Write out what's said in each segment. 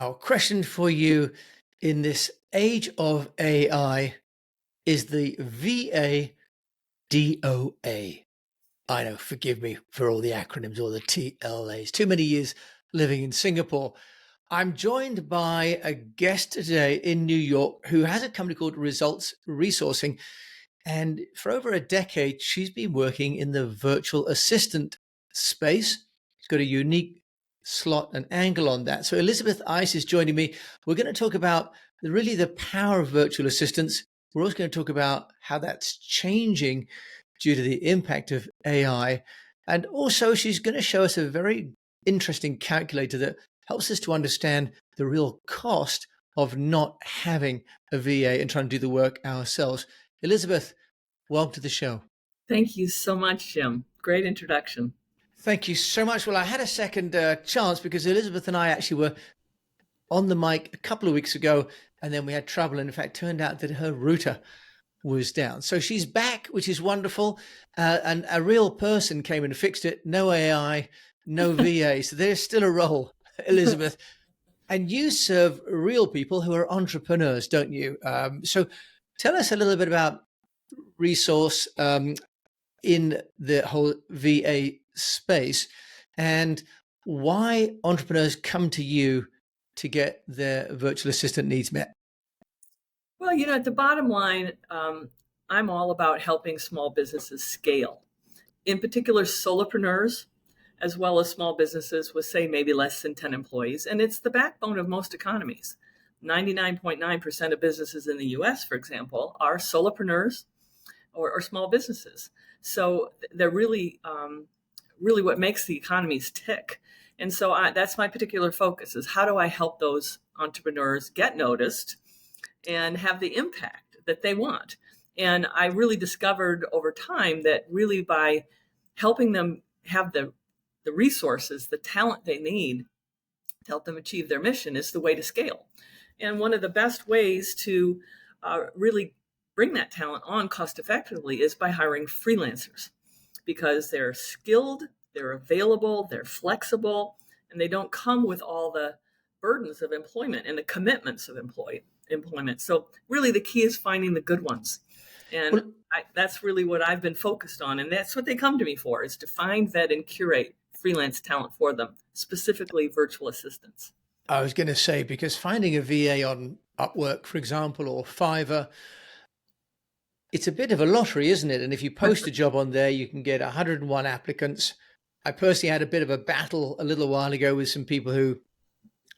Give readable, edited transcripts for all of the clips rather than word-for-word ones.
Our question for you in this age of AI is the VA DOA. I know, forgive me for all the acronyms or the TLAs. Too many years living in Singapore. I'm joined by a guest today in New York who has a company called Results Resourcing. And for over a decade, she's been working in the virtual assistant space. She's got a unique slot and angle on that. So Elizabeth Eiss is joining me. We're going to talk about really the power of virtual assistants. We're also going to talk about how that's changing due to the impact of AI. And also, she's going to show us a very interesting calculator that helps us to understand the real cost of not having a VA and trying to do the work ourselves. Elizabeth, welcome to the show. Thank you so much, Jim. Great introduction. Thank you so much. Well, I had a second chance because Elizabeth and I actually were on the mic a couple of weeks ago, and then we had trouble. And in fact, turned out that her router was down. So she's back, which is wonderful. And a real person came and fixed it. No AI, no VA. So there's still a role, Elizabeth. And you serve real people who are entrepreneurs, don't you? So tell us a little bit about resource in the whole VA space and why entrepreneurs come to you to get their virtual assistant needs met. Well, at the bottom line, I'm all about helping small businesses scale, in particular solopreneurs, as well as small businesses with, say, maybe less than 10 employees. And it's the backbone of most economies. 99.9% of businesses in the US, for example, are solopreneurs or small businesses. So they're really what makes the economies tick. And so that's my particular focus, is how do I help those entrepreneurs get noticed and have the impact that they want. And I really discovered over time that really by helping them have the resources, the talent they need to help them achieve their mission is the way to scale. And one of the best ways to really bring that talent on cost effectively is by hiring freelancers, because they're skilled, they're available, they're flexible, and they don't come with all the burdens of employment and the commitments of employment. So really the key is finding the good ones. And that's really what I've been focused on. And that's what they come to me for, is to find, vet, and curate freelance talent for them, specifically virtual assistants. I was going to say, because finding a VA on Upwork, for example, or Fiverr, it's a bit of a lottery, isn't it? And if you post a job on there, you can get 101 applicants. I personally had a bit of a battle a little while ago with some people who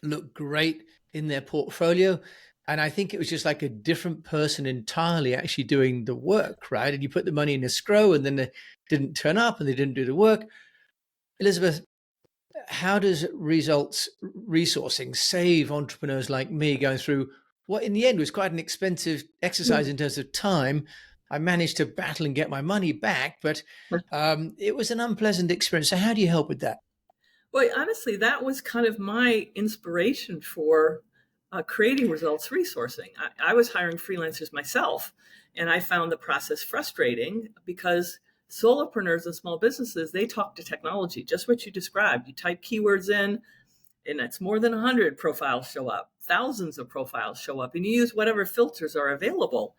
looked great in their portfolio. And I think it was just like a different person entirely actually doing the work, right? And you put the money in escrow and then they didn't turn up and they didn't do the work. Elizabeth, how does results resourcing save entrepreneurs like me going through what in the end was quite an expensive exercise in terms of time? I managed to battle and get my money back, but it was an unpleasant experience. So how do you help with that? Well, honestly, that was kind of my inspiration for creating results resourcing. I was hiring freelancers myself, and I found the process frustrating because solopreneurs and small businesses, they talk to technology, just what you described. You type keywords in, and it's more than 100 profiles show up, thousands of profiles show up, and you use whatever filters are available,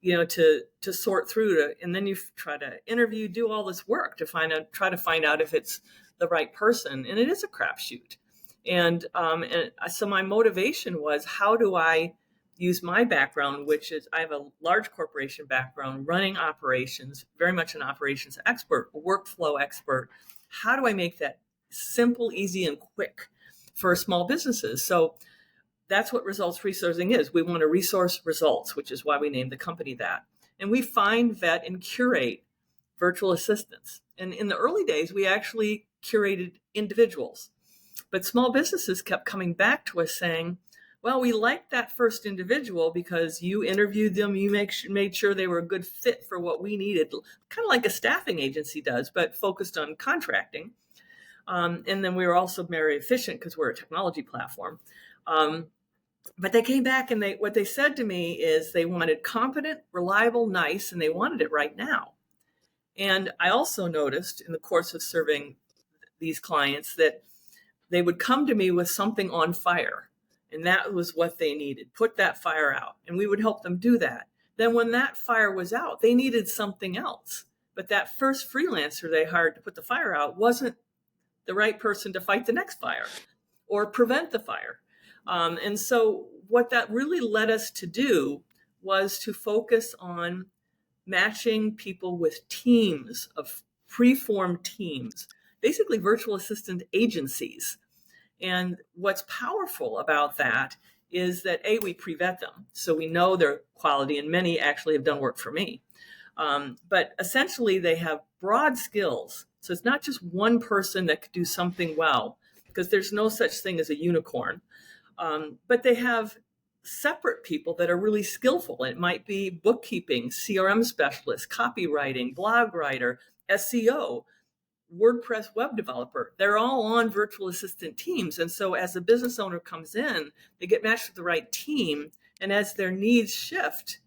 to sort through and then you try to interview, do all this work to try to find out if it's the right person, and it is a crapshoot. And so my motivation was, how do I use my background, which is I have a large corporation background, running operations, very much an operations expert, a workflow expert. How do I make that simple, easy, and quick for small businesses? So that's what results resourcing is. We want to resource results, which is why we named the company that. And we find, vet, and curate virtual assistants. And in the early days, we actually curated individuals. But small businesses kept coming back to us saying, well, we liked that first individual because you interviewed them, you made sure they were a good fit for what we needed, kind of like a staffing agency does, but focused on contracting. And then we were also very efficient because we're a technology platform. But they came back and what they said to me is they wanted competent, reliable, nice, and they wanted it right now. And I also noticed in the course of serving these clients that they would come to me with something on fire. And that was what they needed. Put that fire out. And we would help them do that. Then when that fire was out, they needed something else. But that first freelancer they hired to put the fire out wasn't the right person to fight the next fire or prevent the fire. And so what that really led us to do was to focus on matching people with teams of preformed teams, basically virtual assistant agencies. And what's powerful about that is that we pre-vet them. So we know their quality, and many actually have done work for me. But essentially they have broad skills. So it's not just one person that could do something well, because there's no such thing as a unicorn. But they have separate people that are really skillful. It might be bookkeeping, CRM specialist, copywriting, blog writer, SEO, WordPress web developer. They're all on virtual assistant teams. And so as a business owner comes in, they get matched with the right team. And as their needs shift,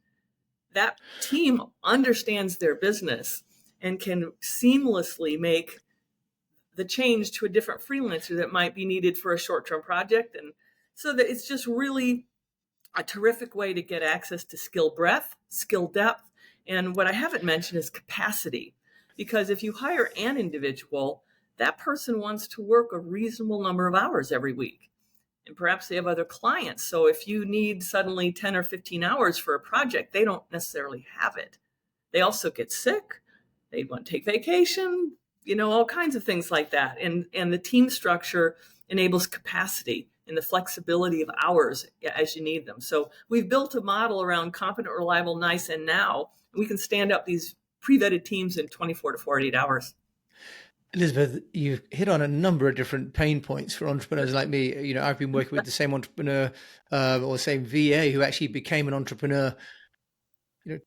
that team understands their business and can seamlessly make the change to a different freelancer that might be needed for a short-term project. And so that it's just really a terrific way to get access to skill breadth, skill depth. And what I haven't mentioned is capacity. Because if you hire an individual, that person wants to work a reasonable number of hours every week. And perhaps they have other clients. So if you need suddenly 10 or 15 hours for a project, they don't necessarily have it. They also get sick. They want to take vacation, all kinds of things like that. And the team structure enables capacity and the flexibility of hours as you need them. So we've built a model around competent, reliable, nice, and now. We can stand up these pre-vetted teams in 24 to 48 hours. Elizabeth, you've hit on a number of different pain points for entrepreneurs like me. I've been working with the same entrepreneur or same VA who actually became an entrepreneur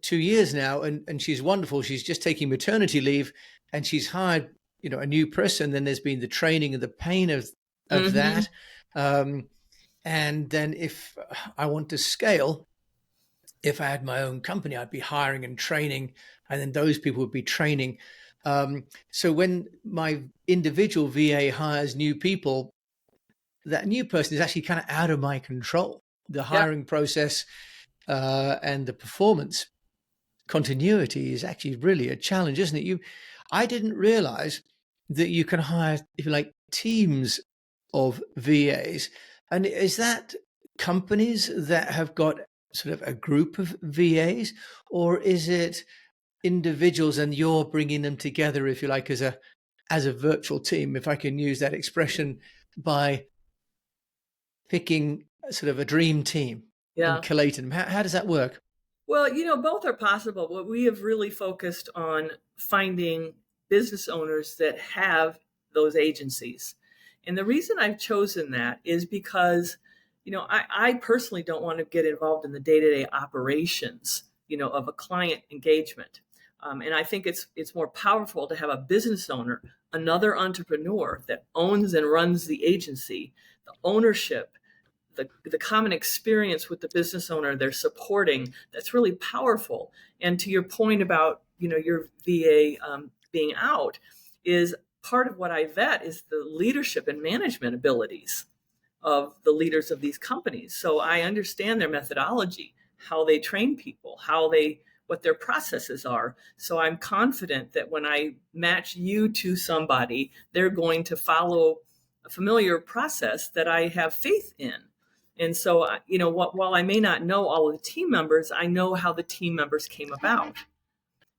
2 years now, and she's wonderful. She's just taking maternity leave, and she's hired a new person. Then there's been the training and the pain of that. And then if I want to scale, if I had my own company, I'd be hiring and training, and then those people would be training. So when my individual VA hires new people, that new person is actually kind of out of my control. The hiring process and the performance continuity is actually really a challenge, isn't it? I didn't realize that you can hire, if you like, teams of VAs. And is that companies that have got sort of a group of VAs, or is it individuals and you're bringing them together, if you like, as a virtual team, if I can use that expression, by picking sort of a dream team and collating them? How does that work? Well, both are possible, but we have really focused on finding business owners that have those agencies. And the reason I've chosen that is because, I personally don't want to get involved in the day-to-day operations, of a client engagement. And I think it's more powerful to have a business owner, another entrepreneur that owns and runs the agency, the ownership, the common experience with the business owner they're supporting. That's really powerful. And to your point about, your VA being out, is part of what I vet is the leadership and management abilities of the leaders of these companies. So I understand their methodology, how they train people, what their processes are. So I'm confident that when I match you to somebody, they're going to follow a familiar process that I have faith in. And so, while I may not know all of the team members, I know how the team members came about.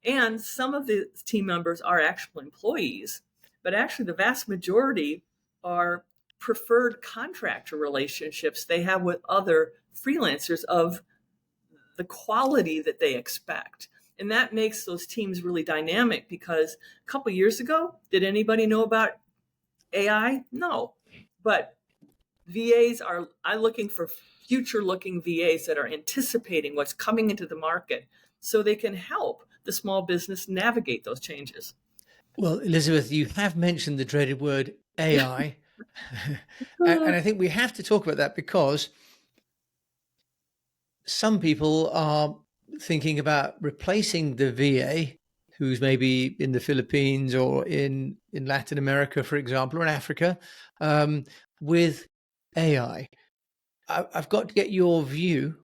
And some of the team members are actual employees, but actually the vast majority are preferred contractor relationships they have with other freelancers of the quality that they expect. And that makes those teams really dynamic, because a couple of years ago, did anybody know about AI? No. But I'm looking for future-looking VAs that are anticipating what's coming into the market so they can help the small business navigate those changes. Well, Elizabeth, you have mentioned the dreaded word AI. And I think we have to talk about that, because some people are thinking about replacing the VA, who's maybe in the Philippines or in Latin America, for example, or in Africa, with AI. I've got to get your view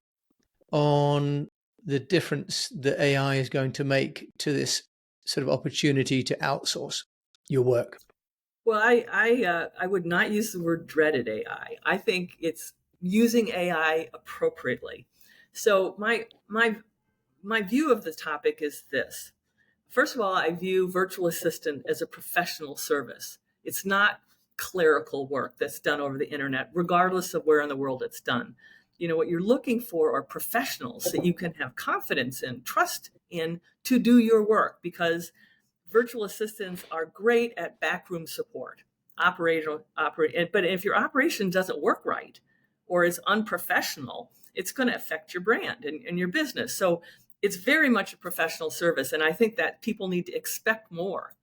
on the difference that AI is going to make to this sort of opportunity to outsource your work. Well, I would not use the word dreaded AI. I think it's using AI appropriately. So my view of the topic is this. First of all, I view virtual assistant as a professional service. It's not clerical work that's done over the internet, regardless of where in the world it's done. You know, what you're looking for are professionals that you can have confidence in, trust in to do your work, because virtual assistants are great at backroom support, but if your operation doesn't work right or is unprofessional, it's going to affect your brand and your business. So it's very much a professional service. And I think that people need to expect more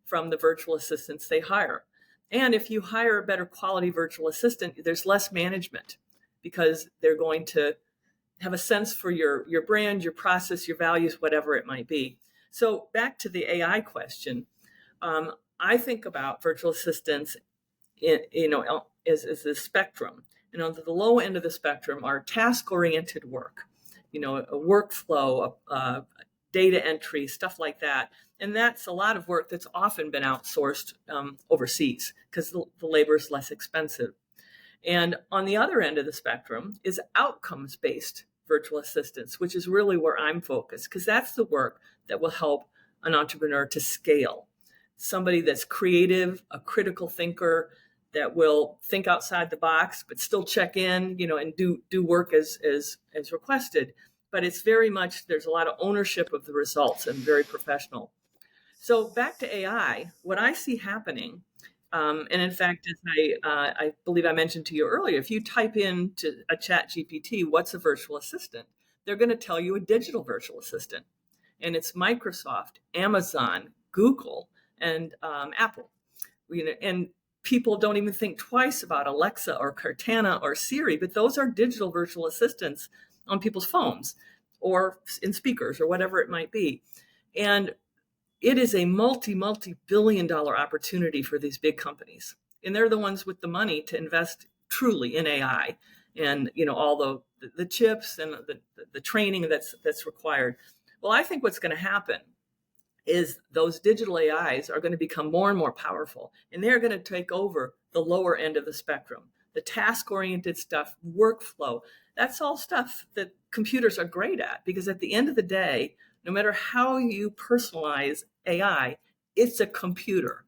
from the virtual assistants they hire. And if you hire a better quality virtual assistant, there's less management because they're going to have a sense for your brand, your process, your values, whatever it might be. So back to the AI question, I think about virtual assistants, as a spectrum. And on the low end of the spectrum are task-oriented work, a workflow, data entry, stuff like that. And that's a lot of work that's often been outsourced overseas because the labor is less expensive. And on the other end of the spectrum is outcomes-based virtual assistants, which is really where I'm focused, because that's the work that will help an entrepreneur to scale. Somebody that's creative, a critical thinker, that will think outside the box, but still check in, and do work as requested. But it's very much, there's a lot of ownership of the results and very professional. So back to AI, what I see happening, and in fact, as I believe I mentioned to you earlier, if you type into a chat GPT, what's a virtual assistant? They're going to tell you a digital virtual assistant. And it's Microsoft, Amazon, Google, and Apple. And people don't even think twice about Alexa or Cortana or Siri, but those are digital virtual assistants on people's phones or in speakers or whatever it might be. And it is a multi-billion-dollar opportunity for these big companies. And they're the ones with the money to invest truly in AI and, all the chips and the training that's required. Well, I think what's going to happen is those digital AIs are going to become more and more powerful, and they're going to take over the lower end of the spectrum. The task-oriented stuff, workflow, that's all stuff that computers are great at, because at the end of the day, no matter how you personalize AI, it's a computer,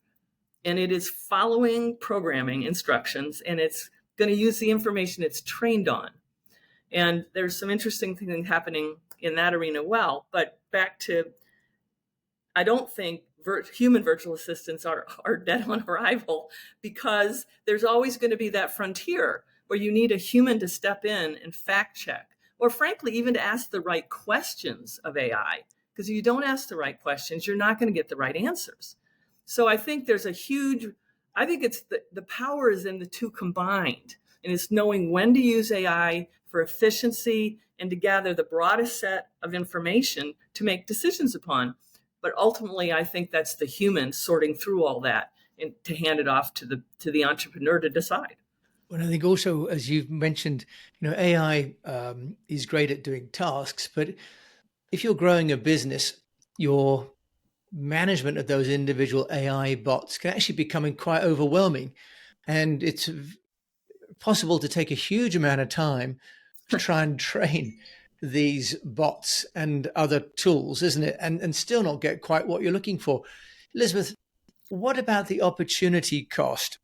and it is following programming instructions, and it's going to use the information it's trained on. And there's some interesting things happening in that arena. But back to, I don't think human virtual assistants are dead on arrival, because there's always going to be that frontier where you need a human to step in and fact check, or frankly, even to ask the right questions of AI. Because if you don't ask the right questions, you're not going to get the right answers. So I think it's the power is in the two combined. And it's knowing when to use AI for efficiency and to gather the broadest set of information to make decisions upon. But ultimately, I think that's the human sorting through all that and to hand it off to the entrepreneur to decide. Well, I think also, as you've mentioned, AI is great at doing tasks, but if you're growing a business, your management of those individual AI bots can actually become quite overwhelming. And it's possible to take a huge amount of time to try and train these bots and other tools, isn't it? And still not get quite what you're looking for. Elizabeth, what about the opportunity cost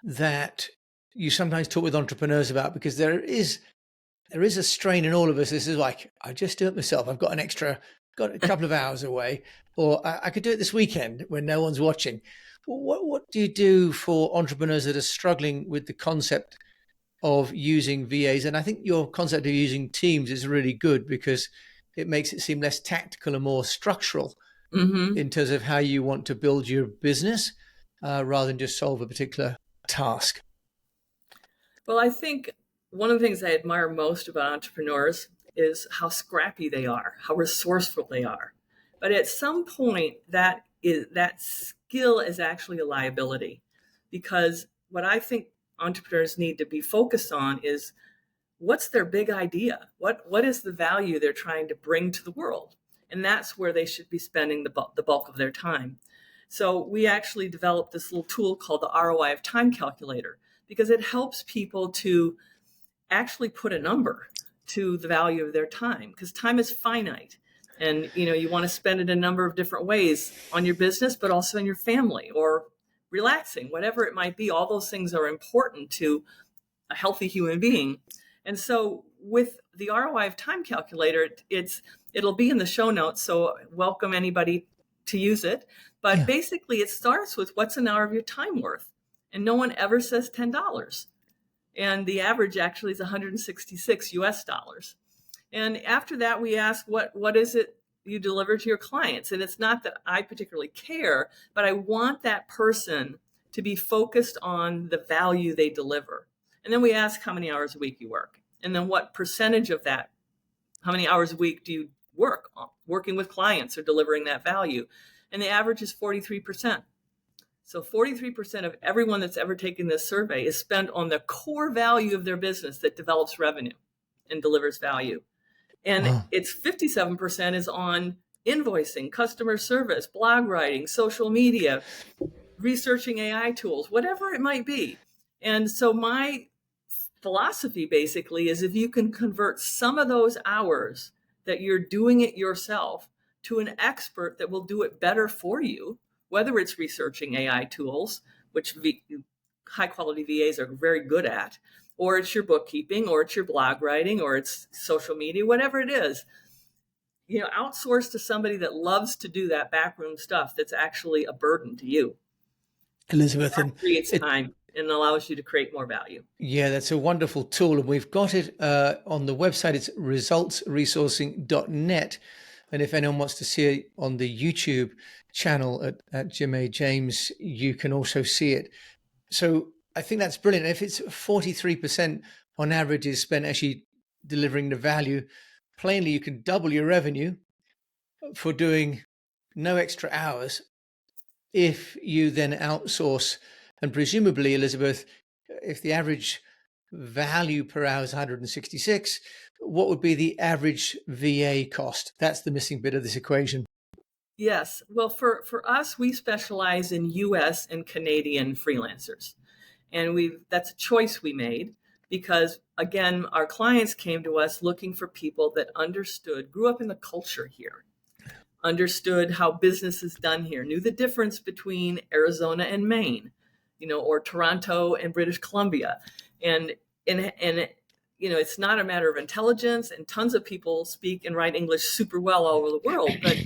that you sometimes talk with entrepreneurs about? Because there is a strain in all of us. This is like, I just do it myself. I've got got a couple of hours away, or I could do it this weekend when no one's watching. What do you do for entrepreneurs that are struggling with the concept of using VAs? And I think your concept of using teams is really good, because it makes it seem less tactical and more structural in terms of how you want to build your business, rather than just solve a particular task. Well, I think one of the things I admire most about entrepreneurs is how scrappy they are, how resourceful they are. But at some point, that skill is actually a liability, because what I think entrepreneurs need to be focused on is what's their big idea? What is the value they're trying to bring to the world? And that's where they should be spending the bulk of their time. So we actually developed this little tool called the ROI of Time Calculator, because it helps people to actually put a number to the value of their time, because time is finite. And you want to spend it a number of different ways on your business, but also in your family or relaxing, whatever it might be. All those things are important to a healthy human being. And so with the ROI of Time Calculator, it'll be in the show notes. So welcome anybody to use it. But basically it starts with what's an hour of your time worth? And no one ever says $10. And the average actually is 166 US dollars. And after that, we ask, what is it you deliver to your clients? And it's not that I particularly care, but I want that person to be focused on the value they deliver. And then we ask how many hours a week you work. And then what percentage of that, how many hours a week do you work on working with clients or delivering that value? And the average is 43%. So 43% of everyone that's ever taken this survey is spent on the core value of their business that develops revenue and delivers value. And it's 57% is on invoicing, customer service, blog writing, social media, researching AI tools, whatever it might be. And so my philosophy basically is if you can convert some of those hours that you're doing it yourself to an expert that will do it better for you, whether it's researching AI tools, which high quality VAs are very good at, or it's your bookkeeping, or it's your blog writing, or it's social media, whatever it is, outsource to somebody that loves to do that backroom stuff that's actually a burden to you. Elizabeth, that creates time and allows you to create more value. Yeah, that's a wonderful tool. And we've got it on the website. It's resultsresourcing.net. And if anyone wants to see it on the YouTube channel at Jim A. James, you can also see it. So I think that's brilliant. If it's 43% on average is spent actually delivering the value, plainly you can double your revenue for doing no extra hours if you then outsource. And presumably, Elizabeth, if the average value per hour is 166, what would be the average VA cost? That's the missing bit of this equation. Yes. Well, for us, we specialize in US and Canadian freelancers. And that's a choice we made because, again, our clients came to us looking for people that grew up in the culture here, understood how business is done here, knew the difference between Arizona and Maine, or Toronto and British Columbia. And it's not a matter of intelligence, and tons of people speak and write English super well all over the world, but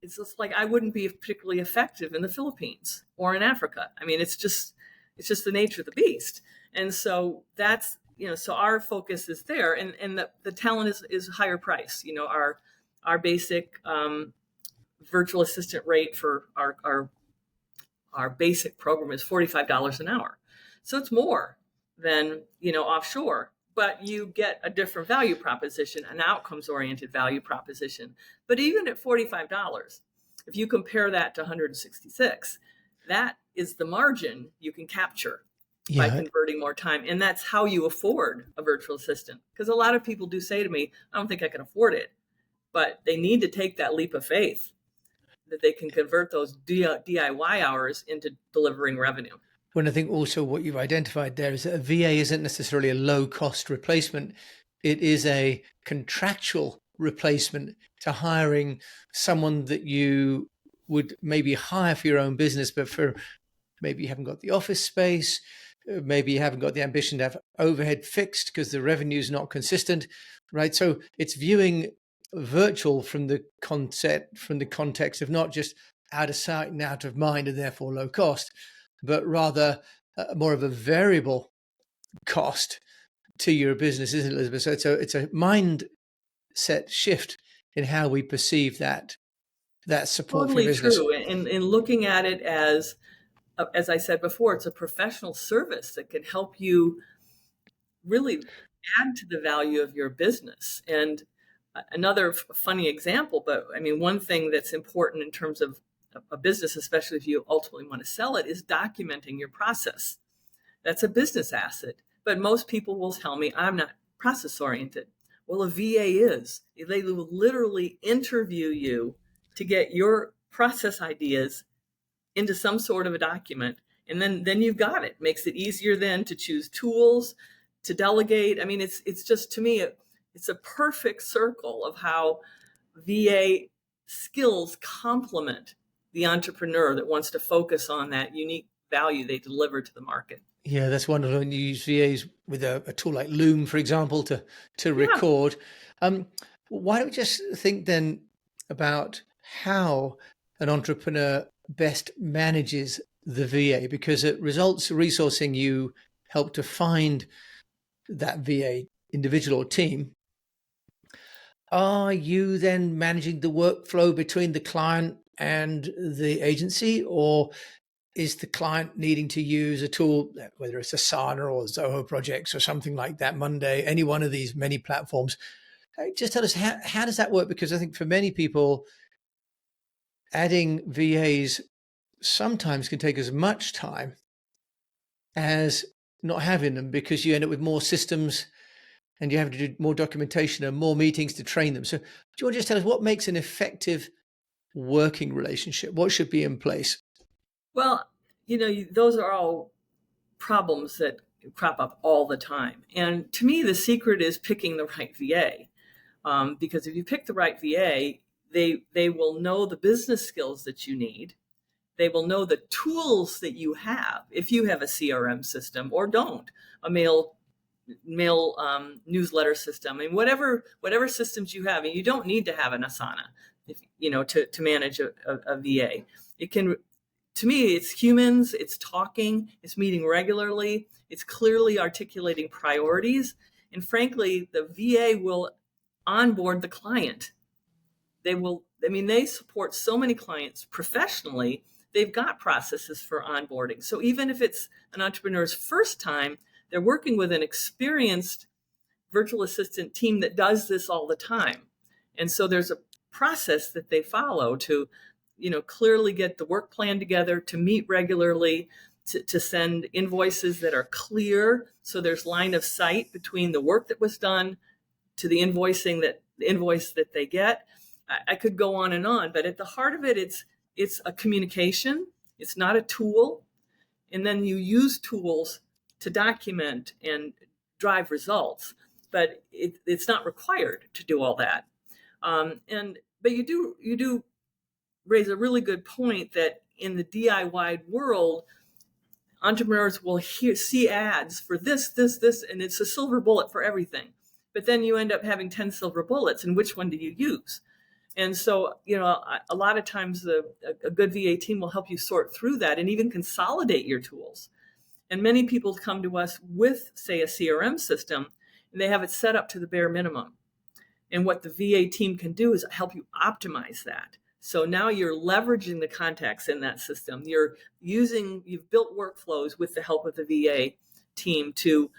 it's just like I wouldn't be particularly effective in the Philippines or in Africa. I mean, it's just the nature of the beast. And so that's, so our focus is there, and the talent is higher price. Our basic virtual assistant rate for our basic program is $45 an hour. So it's more than, offshore, but you get a different value proposition, an outcomes oriented value proposition. But even at $45, if you compare that to 166, that is the margin you can capture by converting more time. And that's how you afford a virtual assistant. Because a lot of people do say to me, I don't think I can afford it, but they need to take that leap of faith that they can convert those DIY hours into delivering revenue. When I think also what you've identified there is that a VA isn't necessarily a low cost replacement. It is a contractual replacement to hiring someone that you would maybe hire for your own business, but for maybe you haven't got the office space, maybe you haven't got the ambition to have overhead fixed because the revenue is not consistent, right? So it's viewing virtual from the context of not just out of sight and out of mind and therefore low cost, but rather more of a variable cost to your business, isn't it, Elizabeth? So it's a mindset shift in how we perceive that support totally for business. True. And looking at it as I said before, it's a professional service that can help you really add to the value of your business. And another funny example, but I mean, one thing that's important in terms of a business, especially if you ultimately want to sell it, is documenting your process. That's a business asset. But most people will tell me I'm not process oriented. Well, a VA is. They will literally interview you to get your process ideas into some sort of a document. And then you've got it. Makes it easier then to choose tools, to delegate. I mean, it's just, to me, it's a perfect circle of how VA skills complement the entrepreneur that wants to focus on that unique value they deliver to the market. Yeah, that's wonderful. And you use VAs with a tool like Loom, for example, to Yeah. record. Why don't we just think then about how an entrepreneur best manages the VA? Because at Results Resourcing, you help to find that VA individual or team. Are you then managing the workflow between the client and the agency, or is the client needing to use a tool, whether it's Asana or Zoho Projects or something like that, Monday, any one of these many platforms? Just tell us, how does that work? Because I think for many people, adding VAs sometimes can take as much time as not having them, because you end up with more systems and you have to do more documentation and more meetings to train them. So do you want to just tell us what makes an effective working relationship? What should be in place? Well, those are all problems that crop up all the time. And to me, the secret is picking the right VA. Because if you pick the right VA, they will know the business skills that you need. They will know the tools that you have, if you have a CRM system or don't, a mail newsletter system, and whatever systems you have. And you don't need to have an Asana, to manage a VA. It can. To me, it's humans, it's talking, it's meeting regularly, it's clearly articulating priorities. And frankly, the VA will onboard the client. They support so many clients professionally, they've got processes for onboarding. So even if it's an entrepreneur's first time, they're working with an experienced virtual assistant team that does this all the time. And so there's a process that they follow to clearly get the work plan together, to meet regularly, to send invoices that are clear. So there's line of sight between the work that was done to the invoice that they get. I could go on, but at the heart of it, it's a communication. It's not a tool. And then you use tools to document and drive results, but it's not required to do all that. But you do raise a really good point that in the DIY world, entrepreneurs will see ads for this, and it's a silver bullet for everything. But then you end up having 10 silver bullets, and which one do you use? And so, a lot of times a good VA team will help you sort through that and even consolidate your tools. And many people come to us with, say, a CRM system, and they have it set up to the bare minimum. And what the VA team can do is help you optimize that. So now you're leveraging the contacts in that system. You've built workflows with the help of the VA team to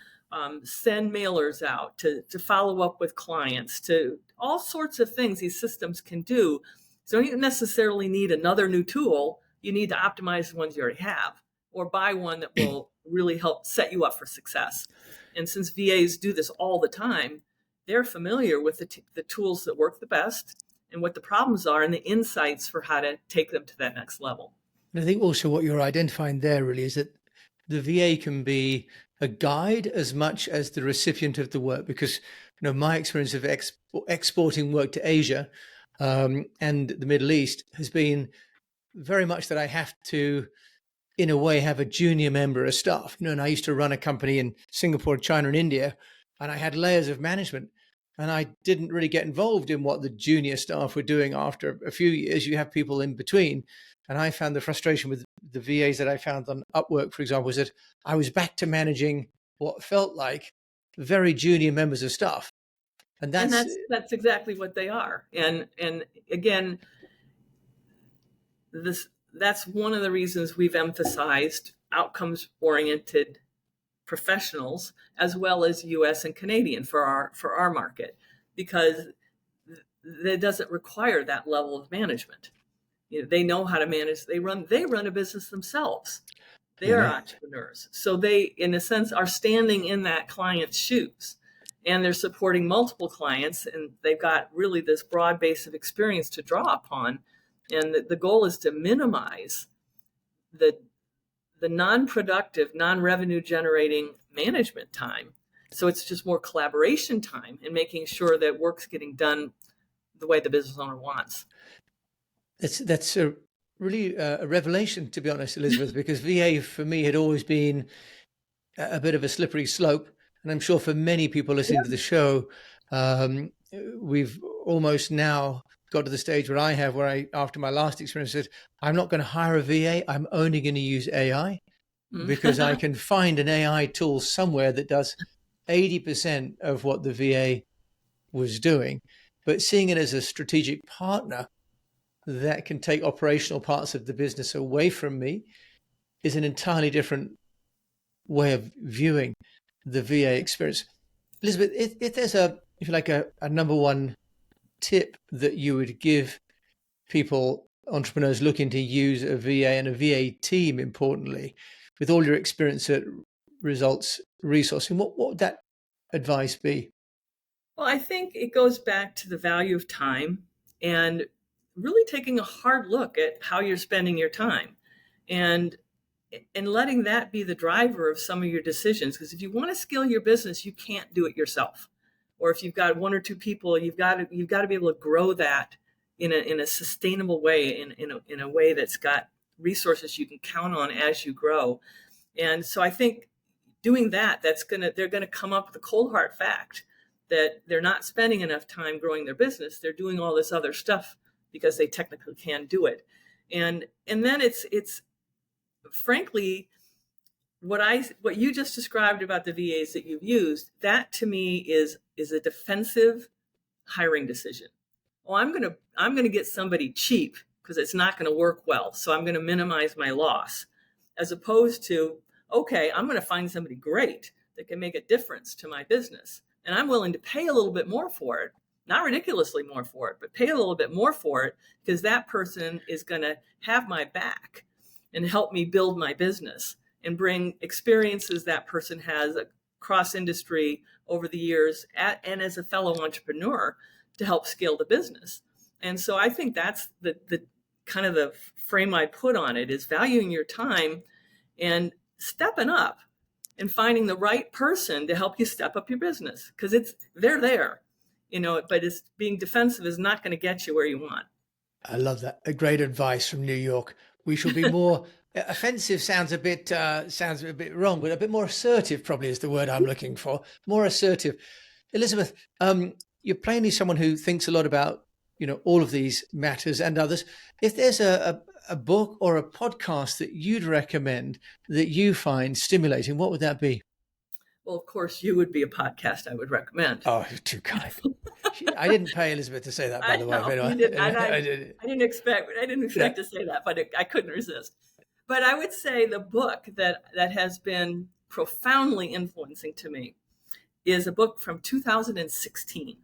send mailers out, to follow up with clients, to all sorts of things these systems can do. So you don't necessarily need another new tool. You need to optimize the ones you already have, or buy one that will really help set you up for success. And since VAs do this all the time, they're familiar with the tools that work the best and what the problems are and the insights for how to take them to that next level. And I think also what you're identifying there really is that the VA can be a guide as much as the recipient of the work, because my experience of exporting work to Asia and the Middle East has been very much that I have to, in a way, have a junior member of staff. And I used to run a company in Singapore, China, and India, and I had layers of management. And I didn't really get involved in what the junior staff were doing. After a few years, you have people in between. And I found the frustration with the VAs that I found on Upwork, for example, was that I was back to managing what felt like very junior members of staff. And that's exactly what they are. And again, that's one of the reasons we've emphasized outcomes-oriented professionals as well as U.S. and Canadian for our market, because it doesn't require that level of management. They know how to manage. They run a business themselves. They are entrepreneurs. So they, in a sense, are standing in that client's shoes, and they're supporting multiple clients, and they've got really this broad base of experience to draw upon. And the goal is to minimize the non-productive, non-revenue generating management time. So it's just more collaboration time and making sure that work's getting done the way the business owner wants. That's a really a revelation, to be honest, Elizabeth, because VA for me had always been a bit of a slippery slope. And I'm sure for many people listening to the show, we've almost now got to the stage where I, after my last experience, said, I'm not going to hire a VA. I'm only going to use AI because I can find an AI tool somewhere that does 80% of what the VA was doing. But seeing it as a strategic partner that can take operational parts of the business away from me is an entirely different way of viewing the VA experience. Elizabeth, if there's if you like, a number one tip that you would give people, entrepreneurs looking to use a VA and a VA team, importantly, with all your experience at results resourcing, what would that advice be? Well, I think it goes back to the value of time and really taking a hard look at how you're spending your time and letting that be the driver of some of your decisions. Because if you want to scale your business, you can't do it yourself. Or if you've got one or two people, you've got to be able to grow that in a sustainable way, in a way that's got resources you can count on as you grow. And so I think doing that, they're gonna come up with the cold hard fact that they're not spending enough time growing their business. They're doing all this other stuff because they technically can do it. And then it's frankly what you just described about the VAs that you've used, that to me is a defensive hiring decision. Oh, I'm gonna get somebody cheap because it's not going to work well, so I'm going to minimize my loss, as opposed to, okay, I'm going to find somebody great that can make a difference to my business, and I'm willing to pay a little bit more for it, not ridiculously more for it, but pay a little bit more for it because that person is going to have my back and help me build my business and bring experiences that person has across industry over the years and as a fellow entrepreneur to help scale the business. And so I think that's the kind of the frame I put on it, is valuing your time and stepping up and finding the right person to help you step up your business, because they're there, but it's being defensive is not going to get you where you want. I love that. A great advice from New York. We should be more offensive. Sounds a bit wrong, but a bit more assertive probably is the word I'm looking for. More assertive. Elizabeth, you're plainly someone who thinks a lot about, all of these matters and others. If there's a book or a podcast that you'd recommend that you find stimulating, what would that be? Well, of course, you would be a podcast I would recommend. Oh, you're too kind. I didn't pay Elizabeth to say that, by the way. I didn't expect to say that, but I couldn't resist. But I would say the book that has been profoundly influencing to me is a book from 2016.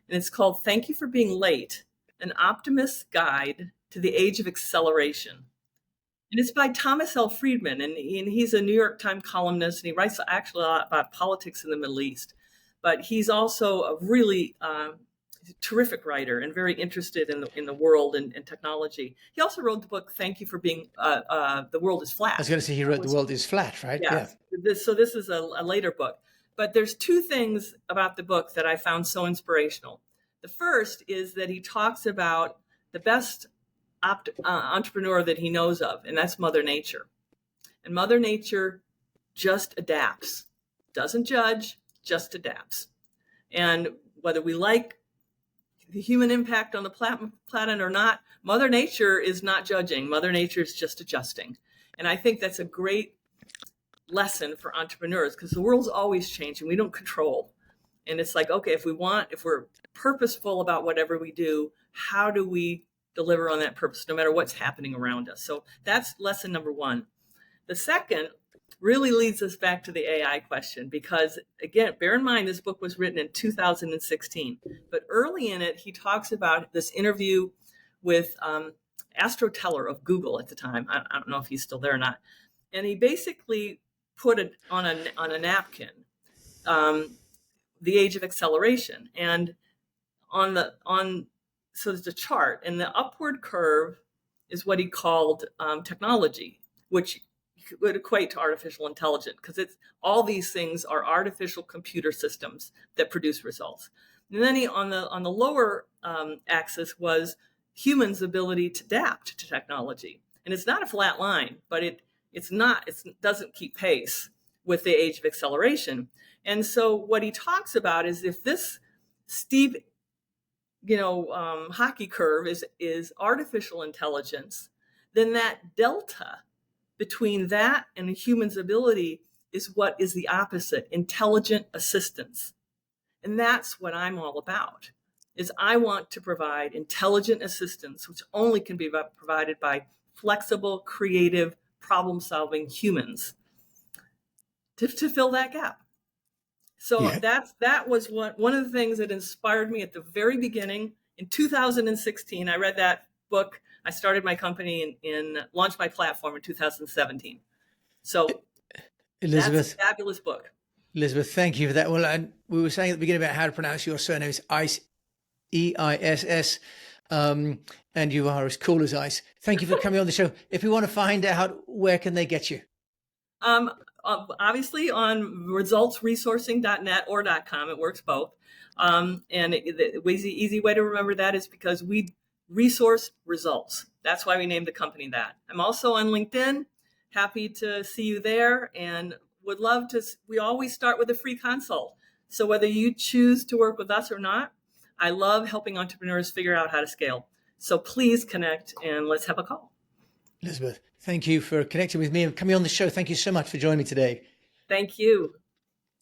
And it's called Thank You for Being Late, An Optimist's Guide to the Age of Acceleration. And it's by Thomas L. Friedman, and he's a New York Times columnist, and he writes actually a lot about politics in the Middle East. But he's also a really terrific writer and very interested in the world and technology. He also wrote the book Thank You for Being The World is Flat. I was going to say he wrote The World is Flat, right? Yeah. So this is a later book. But there's two things about the book that I found so inspirational. The first is that he talks about the best entrepreneur that he knows of, and that's Mother Nature. And Mother Nature just adapts, doesn't judge, just adapts. And whether we like the human impact on the planet or not, Mother Nature is not judging. Mother Nature is just adjusting. And I think that's a great lesson for entrepreneurs, because the world's always changing. We don't control. And it's like, okay, if we're purposeful about whatever we do, how do we deliver on that purpose, no matter what's happening around us? So that's lesson number one. The second really leads us back to the AI question, because again, bear in mind, this book was written in 2016, but early in it, he talks about this interview with Astro Teller of Google at the time. I don't know if he's still there or not. and he basically put it on a napkin, the age of acceleration, and so there's a chart, and the upward curve is what he called technology, which would equate to artificial intelligence, because it's all these things are artificial computer systems that produce results. And then on the lower axis was humans' ability to adapt to technology, and it's not a flat line, but it doesn't keep pace with the age of acceleration. And so what he talks about is, if this steep hockey curve is artificial intelligence, then that delta between that and a human's ability is what is the opposite, intelligent assistance. And that's what I'm all about, is I want to provide intelligent assistance, which only can be provided by flexible, creative, problem-solving humans to fill that gap. So that was one of the things that inspired me at the very beginning. In 2016, I read that book. I started my company and launched my platform in 2017. So Elizabeth, that's a fabulous book. Elizabeth, thank you for that. Well, and we were saying at the beginning about how to pronounce your surname. It's Eiss, E-I-S-S, and you are as cool as ice. Thank you for coming on the show. If we want to find out, where can they get you? Obviously on resultsresourcing.net or .com. It works both. And the easy way to remember that is because we resource results. That's why we named the company that. I'm also on LinkedIn. Happy to see you there, and would love to. We always start with a free consult. So whether you choose to work with us or not, I love helping entrepreneurs figure out how to scale. So please connect and let's have a call. Elizabeth, thank you for connecting with me and coming on the show. Thank you so much for joining me today. Thank you.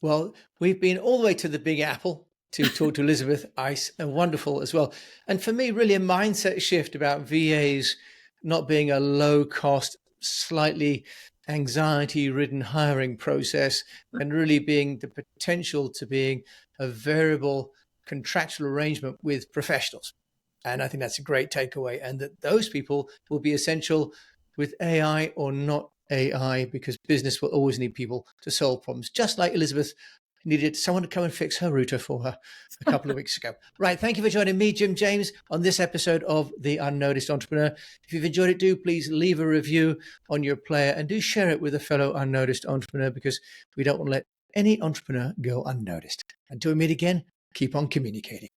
Well, we've been all the way to the Big Apple to talk to Elizabeth Eiss, and wonderful as well. And for me, really a mindset shift about VAs not being a low cost, slightly anxiety-ridden hiring process, and really being the potential to being a variable contractual arrangement with professionals. And I think that's a great takeaway, and that those people will be essential with AI or not AI, because business will always need people to solve problems, just like Elizabeth needed someone to come and fix her router for her a couple of weeks ago. Right. Thank you for joining me, Jim James, on this episode of The Unnoticed Entrepreneur. If you've enjoyed it, do please leave a review on your player and do share it with a fellow unnoticed entrepreneur, because we don't want to let any entrepreneur go unnoticed. Until we meet again, keep on communicating.